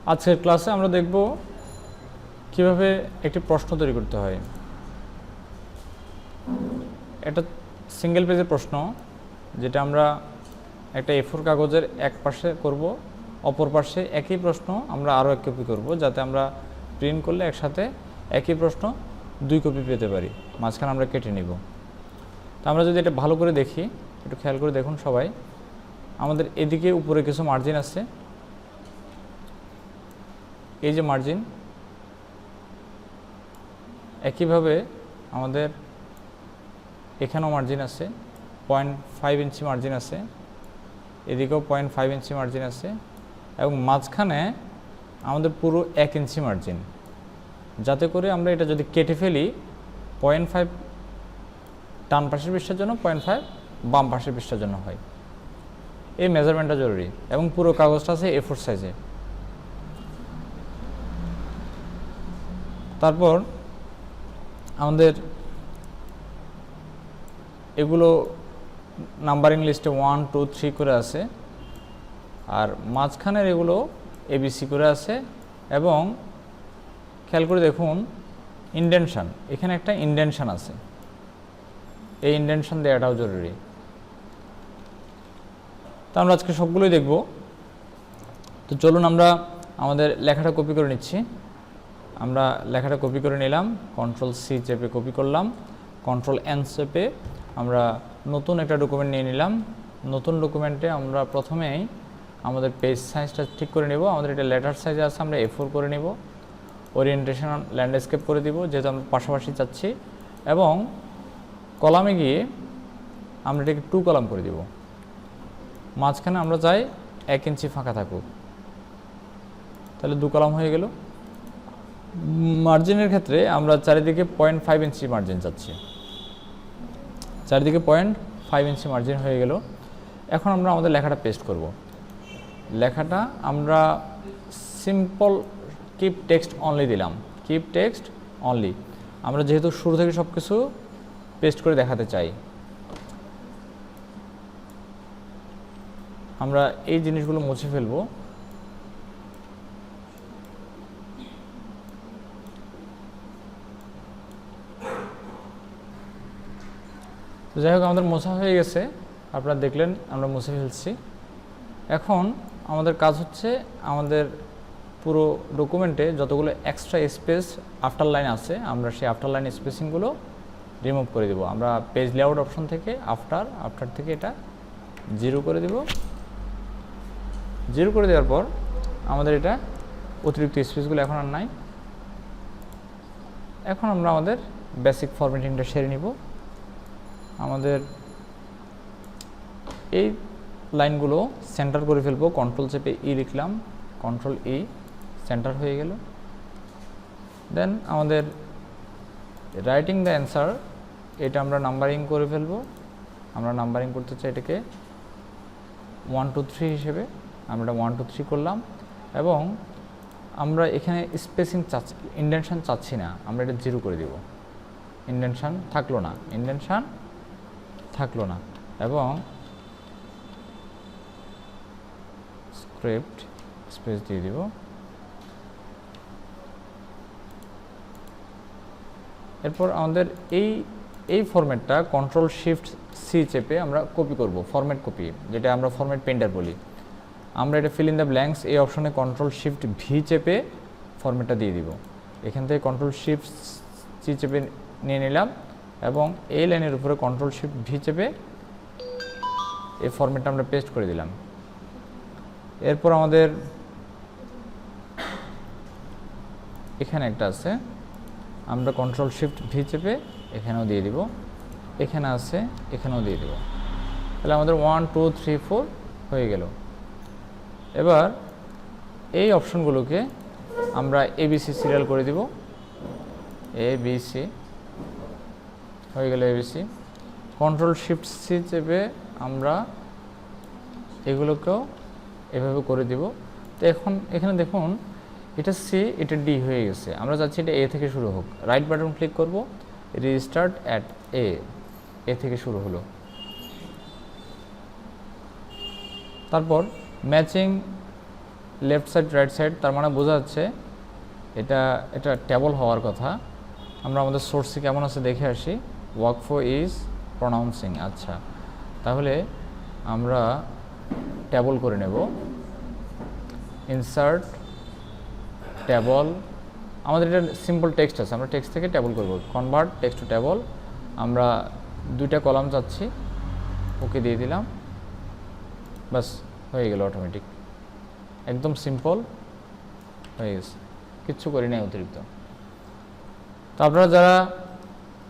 আজকের ক্লাসে আমরা দেখব কিভাবে একটি প্রশ্ন তৈরি করতে হয়। এটা সিঙ্গেল পেজের প্রশ্ন, যেটা আমরা একটা A4 কাগজের এক পাশে করব, অপর পাশে একই প্রশ্ন আমরা আরও এক কপি করব, যাতে আমরা প্রিন্ট করলে একসাথে একই প্রশ্ন 2 কপি পেতে পারি। মাঝখানে আমরা কেটে নিব। তো আমরা যদি এটা ভালো করে দেখি, একটু খেয়াল করে দেখুন সবাই, আমাদের এদিকে উপরে কিছু মার্জিন আছে, এই যে মার্জিন, একইভাবে আমাদের এখানেও মার্জিন আছে, 0.5 ইঞ্চি মার্জিন আছে, এদিকেও 0.5 ইঞ্চি মার্জিন আছে, এবং মাঝখানে আমাদের পুরো 1 ইঞ্চি মার্জিন, যাতে করে আমরা এটা যদি কেটে ফেলি 0.5 ডান পাশের পৃষ্ঠার জন্য, 0.5 বাম পাশের পৃষ্ঠার জন্য হয়। এই মেজারমেন্টটা জরুরি, এবং পুরো কাগজটা আছে A4 সাইজে। তারপর আমাদের এগুলো নাম্বারিং লিস্টে 1, 2, 3 করে আছে, আর মাঝখানের এগুলো ABC করে আছে। এবং খেয়াল করে দেখুন ইনডেনশন, এখানে একটা ইনডেনশন আছে, এই ইনডেনশন দেওয়াটাও জরুরি। তো আমরা আজকে সবগুলোই দেখব। তো চলুন আমরা আমাদের লেখাটা কপি করে নিচ্ছি। আমরা লেখাটা কপি করে নিলাম, Ctrl+C চেপে কপি করলাম, Ctrl+N চেপে আমরা নতুন একটা ডকুমেন্ট নিয়ে নিলাম। নতুন ডকুমেন্টে আমরা প্রথমেই আমাদের পেজ সাইজটা ঠিক করে নেব। আমাদের এটা লেটার সাইজে আছে, আমরা A4 করে নেব। ওরিয়েন্টেশন ল্যান্ডস্কেপ করে দিব, যেহেতু আমরা পাশাপাশি চাচ্ছি। এবং কলামে গিয়ে আমরা এটাকে 2 কলাম করে দিব। মাঝখানে আমরা চাই 1 ইঞ্চি ফাঁকা থাকুক, তাহলে 2 কলাম হয়ে গেল। মার্জিনের ক্ষেত্রে আমরা চারিদিকে 0.5 ইঞ্চি মার্জিন চাচ্ছি, চারিদিকে 0.5 ইঞ্চি মার্জিন হয়ে গেল। এখন আমরা আমাদের লেখাটা পেস্ট করব। লেখাটা আমরা সিম্পল কিপ টেক্সট অনলি দিলাম, কিপ টেক্সট অনলি। আমরা যেহেতু শুরু থেকে সব কিছু পেস্ট করে দেখাতে চাই, আমরা এই জিনিসগুলো মুছে ফেলবো। তো যাই হোক, আমাদের মোছা হয়ে গেছে, আপনারা দেখলেন আমরা মুছে ফেলছি। এখন আমাদের কাজ হচ্ছে আমাদের পুরো ডকুমেন্টে যতগুলো এক্সট্রা স্পেস আফটার লাইন আছে, আমরা সেই আফটার লাইন স্পেসিংগুলো রিমুভ করে দেব। আমরা পেজ লেআউট অপশন থেকে আফটার থেকে এটা 0 করে দেব। 0 করে দেওয়ার পর আমাদের এটা অতিরিক্ত স্পেসগুলো এখন আর নাই। এখন আমরা আমাদের বেসিক ফরম্যাটিংটা সেরে নিব। আমাদের এই লাইনগুলো সেন্টার করে ফেলবো। Ctrl চেপে E লিখলাম, Ctrl+E, সেন্টার হয়ে গেল। দেন আমাদের রাইটিং দ্য অ্যান্সার, এটা আমরা নাম্বারিং করে ফেলবো। আমরা নাম্বারিং করতে চাই এটাকে 1, 2, 3 হিসেবে, আমরা 1, 2, 3 করলাম। এবং আমরা এখানে স্পেসিং চাচ্ছি, ইনডেনশন চাচ্ছি না, আমরা এটা 0 করে দেব। ইনডেনশন থাকলো না, এবং স্ক্রিপ্ট স্পেস দিয়ে দিব। এরপর আমাদের এই ফরম্যাটটা Ctrl+Shift+C চেপে আমরা কপি করব, ফরম্যাট কপি, যেটা আমরা ফরম্যাট পেন্টার বলি। আমরা এটা ফিল ইন দ্য ব্ল্যাঙ্কস এই অপশনে Ctrl+Shift+V চেপে ফরম্যাটটা দিয়ে দিব। এখান থেকে Ctrl+Shift+C চেপে নিয়ে নিলাম, এবং এই লাইনের উপরে Ctrl+Shift+V চেপে এই ফরম্যাটটা আমরা পেস্ট করে দিলাম। এরপর আমাদের এখানে একটা আছে, আমরা Ctrl+Shift+V চেপে এখানেও দিয়ে দিব, এখানে আছে এখানেও দিয়ে দিব। তাহলে আমাদের 1, 2, 3, 4 হয়ে গেল। এবার এই অপশনগুলোকে আমরা ABC সিরিয়াল করে দিব। ABC হয়ে গেল, ABC। Ctrl+Shift+C চেপে আমরা এগুলোকেও এভাবে করে দিব। তো এখন এখানে দেখুন এটা C, এটা D হয়ে গেছে। আমরা চাচ্ছি এটা A থেকে শুরু হোক। রাইট বাটন ক্লিক করব, রিস্টার্ট অ্যাট A থেকে শুরু হলো। তারপর matching left side right side, তার মানে বোঝা যাচ্ছে এটা এটা টেবল হওয়ার কথা। আমরা আমাদের সোর্সে কেমন আছে দেখে আসি। ওয়ার্কফ্লো ইজ প্রনাউন্সিং, আচ্ছা তাহলে আমরা টেবল করে নেব। ইনসার্ট টেবল, আমাদের এটা সিম্পল টেক্সট আছে, আমরা টেক্সট থেকে টেবল করব। কনভার্ট টেক্সট টু টেবল, আমরা 2টা কলাম চাচ্ছি, ওকে দিয়ে দিলাম, বাস হয়ে গেল অটোমেটিক, একদম সিম্পল হয়ে গেছে, কিচ্ছু করি নাই অতিরিক্ত। তো আপনারা যারা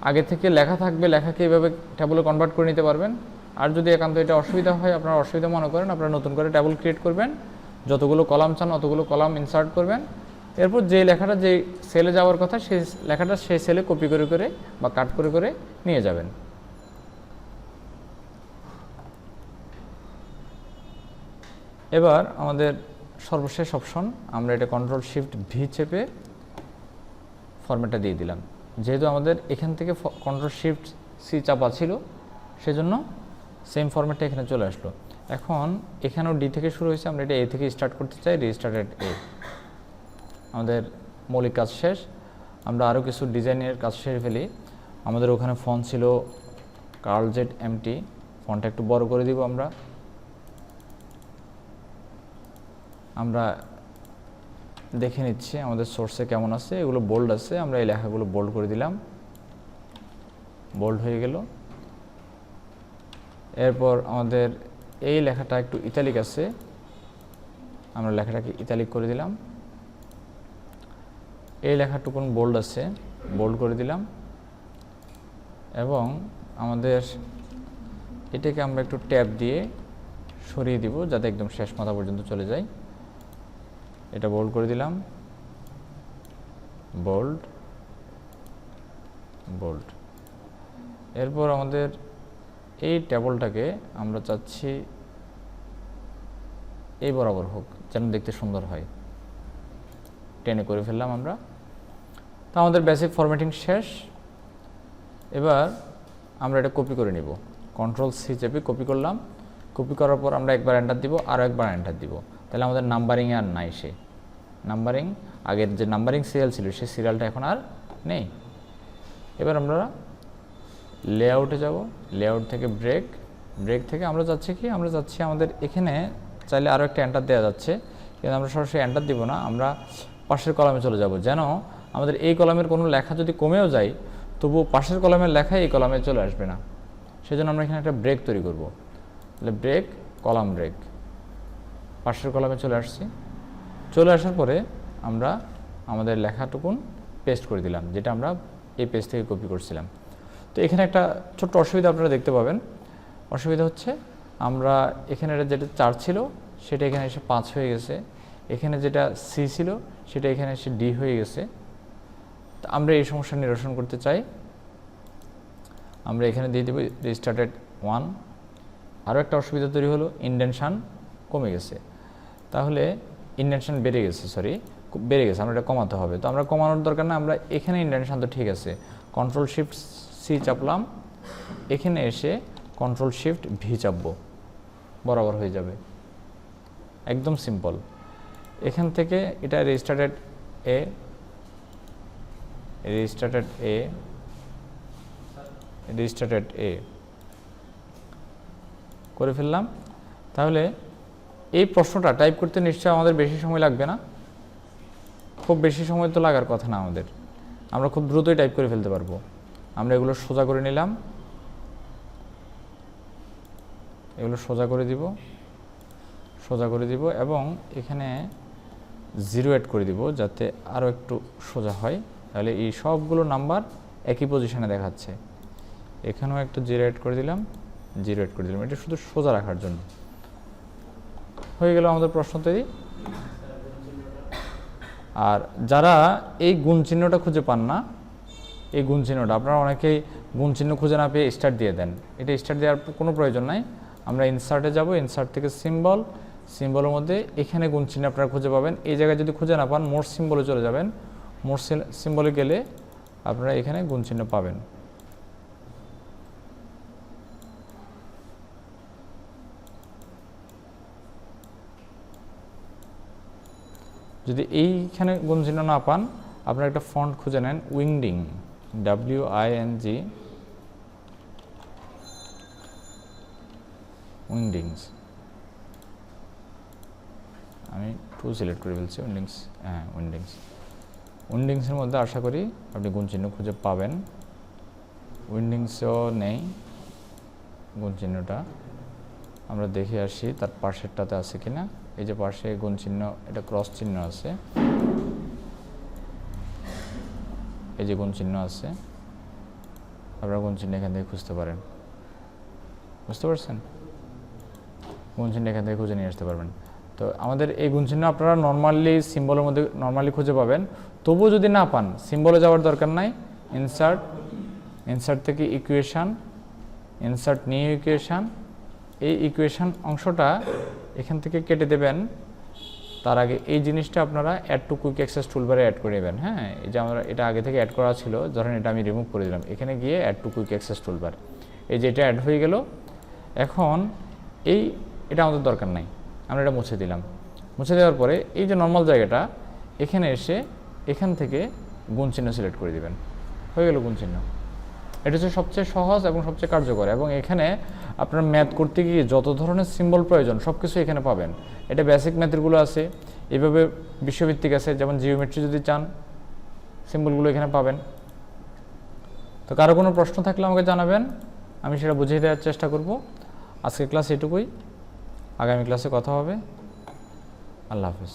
আগে থেকে লেখা থাকবে লেখাকে এইভাবে টেবলে কনভার্ট করে নিতে পারবেন। আর যদি একান্ত এটা অসুবিধা হয়, আপনারা অসুবিধা মনে করেন, আপনারা নতুন করে টেবল ক্রিয়েট করবেন, যতগুলো কলাম চান অতগুলো কলাম ইনসার্ট করবেন, এরপর যে লেখাটা যে সেলে যাওয়ার কথা সেই লেখাটা সেই সেলে কপি করে করে বা কাট করে করে নিয়ে যাবেন। এবার আমাদের সর্বশেষ অপশন, আমরা এটা কন্ট্রোল শিফট ভি চেপে ফরম্যাটটা দিয়ে দিলাম। যেহেতু আমাদের এখান থেকে কন্ট্রোল শিফট সি চাপা ছিল, সেজন্য সেম ফরম্যাটটা এখানে চলে আসলো। এখন এখানেও ডি থেকে শুরু হয়েছে, আমরা এটা এ থেকে স্টার্ট করতে চাই, রিস্টার্টেড এ। আমাদের মৌলিক কাজ শেষ, আমরা আরও কিছু ডিজাইনের কাজ সেরে ফেলি। আমাদের ওখানে ফন্ট ছিল কার্ল জেড এমটি, ফন্টটা একটু বড় করে দিব। আমরা দেখে নিচ্ছি আমাদের সোর্সে কেমন আছে, এগুলো বোল্ড আছে, আমরা এই লেখাগুলো বোল্ড করে দিলাম, বোল্ড হয়ে গেল। এরপর আমাদের এই লেখাটা একটু ইতালিক আছে, আমরা লেখাটাকে ইতালিক করে দিলাম। এই লেখাটুকুন বোল্ড আছে, বোল্ড করে দিলাম। এবং আমাদের এটাকে আমরা একটু ট্যাব দিয়ে সরিয়ে দিব যাতে একদম শেষ মাথা পর্যন্ত চলে যায়। এটা বোল্ড করে দিলাম, বোল্ড, বোল্ড। এরপর আমাদের এই টেবলটাকে আমরা চাচ্ছি এই বরাবর হোক, যেন দেখতে সুন্দর হয়, টেনে করে ফেললাম আমরা। তো আমাদের বেসিক ফরম্যাটিং শেষ। এবার আমরা এটা কপি করে নিব, কন্ট্রোল সি চেপে কপি করলাম। কপি করার পর আমরা একবার এন্টার দিব, আরও একবার এন্টার দিব, তাহলে আমাদের নাম্বারিংয়ে আর নাই, সে নাম্বারিং আগের যে নাম্বারিং সিরিয়াল ছিল সেই সিরিয়ালটা এখন আর নেই। এবার আমরা লেআউটে যাব, লেআউট থেকে ব্রেক, ব্রেক থেকে আমরা যাচ্ছি কি, আমরা যাচ্ছি আমাদের এখানে চাইলে আরও একটা এন্টার দেওয়া যাচ্ছে, কিন্তু আমরা সরাসরি এন্টার দিব না, আমরা পাশের কলামে চলে যাব, যেন আমাদের এই কলামের কোনো লেখা যদি কমেও যায় তবুও পাশের কলামের লেখা এই কলামে চলে আসবে না। সেজন্য আমরা এখানে একটা ব্রেক তৈরি করব, তাহলে ব্রেক, কলাম ব্রেক, পাশের কলামে চলে আসছি। চলে আসার পরে আমরা আমাদের লেখাটুকুন পেস্ট করে দিলাম, যেটা আমরা এই পেজ থেকে কপি করছিলাম। তো এখানে একটা ছোট্ট অসুবিধা আপনারা দেখতে পাবেন। অসুবিধা হচ্ছে আমরা এখানে যেটা 4 ছিল সেটা এখানে এসে 5 হয়ে গেছে, এখানে যেটা সি ছিল সেটা এখানে এসে ডি হয়ে গেছে। তো আমরা এই সমস্যা নিরসন করতে চাই, আমরা এখানে দিয়ে দেব রিস্টার্টেড 1। আরও একটা অসুবিধা তৈরি হলো, ইনডেনশন কমে গেছে, তাহলে ইনডেনশন বেড়ে গেছে, বেড়ে গেছে, আমরা এটা কমাতে হবে। তো আমরা কমানোর দরকার না, আমরা এখানে ইনডেনশন তো ঠিক আছে, কন্ট্রোল শিফট সি চাপলাম, এখানে এসে কন্ট্রোল শিফট ভি চাপবো, বরাবর হয়ে যাবে, একদম সিম্পল। এখান থেকে এটা রিস্টার্টেড এ, রিস্টার্টেড এ, রিস্টার্টেড এ করে ফেললাম। তাহলে এই প্রশ্নটা টাইপ করতে নিশ্চয়ই আমাদের বেশি সময় লাগবে না, খুব বেশি সময় তো লাগার কথা না আমাদের, আমরা খুব দ্রুতই টাইপ করে ফেলতে পারবো। আমরা এগুলো সোজা করে নিলাম, এগুলো সোজা করে দিব, সোজা করে দিব, এবং এখানে 0 অ্যাড করে দিব যাতে আরও একটু সোজা হয়। তাহলে এই সবগুলো নাম্বার একই পজিশনে দেখাচ্ছে। এখানেও একটু 0 অ্যাড করে দিলাম, 0 অ্যাড করে দিলাম, এটা শুধু সোজা রাখার জন্য। হয়ে গেল আমাদের প্রশ্ন তৈরি। আর যারা এই গুণ চিহ্নটা খুঁজে পান না, এই গুণ চিহ্নটা আপনারা অনেকেই গুণ চিহ্ন খুঁজে না পেয়ে স্টার্ট দিয়ে দেন, এটা স্টার্ট দেওয়ার কোনো প্রয়োজন নাই। আমরা ইনসার্টে যাব, ইনসার্ট থেকে সিম্বল, সিম্বলের মধ্যে এখানে গুণ চিহ্ন আপনারা খুঁজে পাবেন। এই জায়গায় যদি খুঁজে না পান মোর সিম্বলে চলে যাবেন, মোর সিম্বলে গেলে আপনারা এখানে গুণ চিহ্ন পাবেন। যদি এইখানে গুণ চিহ্ন না পান, আপনারা একটা ফন্ট খুঁজে নেন, উইংডিং, WING, উইংডিংস। আমি টু সিলেক্ট করে ফেলছি, উইন্ডিংস, হ্যাঁ উইন্ডিংস। উইন্ডিংসের মধ্যে আশা করি আপনি গুণ চিহ্ন খুঁজে পাবেন। উইন্ডিংসও নেই গুণ চিহ্নটা, আমরা দেখে আসি তার পাশেরটাতে আছে কিনা। এই যে পাশে গুণ চিহ্ন, এটা ক্রস চিহ্ন আছে, এই যে গুণ চিহ্ন আছে, আপনারা গুণ চিহ্ন এখান থেকে খুঁজতে পারেন, বুঝতে পারছেন? গুণ চিহ্ন এখান থেকে খুঁজে নিয়ে আসতে পারবেন। তো আমাদের এই গুণ চিহ্ন আপনারা নর্মালি সিম্বলের মধ্যে নর্মালি খুঁজে পাবেন। তবুও যদি না পান, সিম্বলে যাওয়ার দরকার নাই, ইনসার্ট থেকে ইকুয়েশান, ইনসার্ট নিউ ইকুয়েশান, এই ইকুয়েশান অংশটা এখান থেকে কেটে দেবেন। তার আগে এই জিনিসটা আপনারা অ্যাড টু কুইক অ্যাক্সেস টুলবারে অ্যাড করে নেবেন। হ্যাঁ, এই যে আমরা এটা আগে থেকে অ্যাড করা ছিল, ধরেন এটা আমি রিমুভ করে দিলাম, এখানে গিয়ে add to quick access toolbar, এই যে এটা অ্যাড হয়ে গেল। এখন এটা আমাদের দরকার নাই, আমরা এটা মুছে দিলাম। মুছে দেওয়ার পরে এই যে নর্মাল জায়গাটা, এখানে এসে এখান থেকে গুণ চিহ্ন সিলেক্ট করে দিবেন, হয়ে গেল গুণ চিহ্ন। এটা হচ্ছে সবচেয়ে সহজ এবং সবচেয়ে কার্যকর, এবং এখানে আপনার ম্যাথ করতে গিয়ে যত ধরনের সিম্বল প্রয়োজন সব কিছু এখানে পাবেন। এটা বেসিক ম্যাথেরগুলো আছে, এভাবে বিশ্বভিত্তিক আছে, যেমন জিওমেট্রি যদি চান সিম্বলগুলো এখানে পাবেন। তো কারো কোনো প্রশ্ন থাকলে আমাকে জানাবেন, আমি সেটা বুঝিয়ে দেওয়ার চেষ্টা করব। আজকের ক্লাস এটুকুই, আগামী ক্লাসে কথা হবে। আল্লাহ হাফিজ।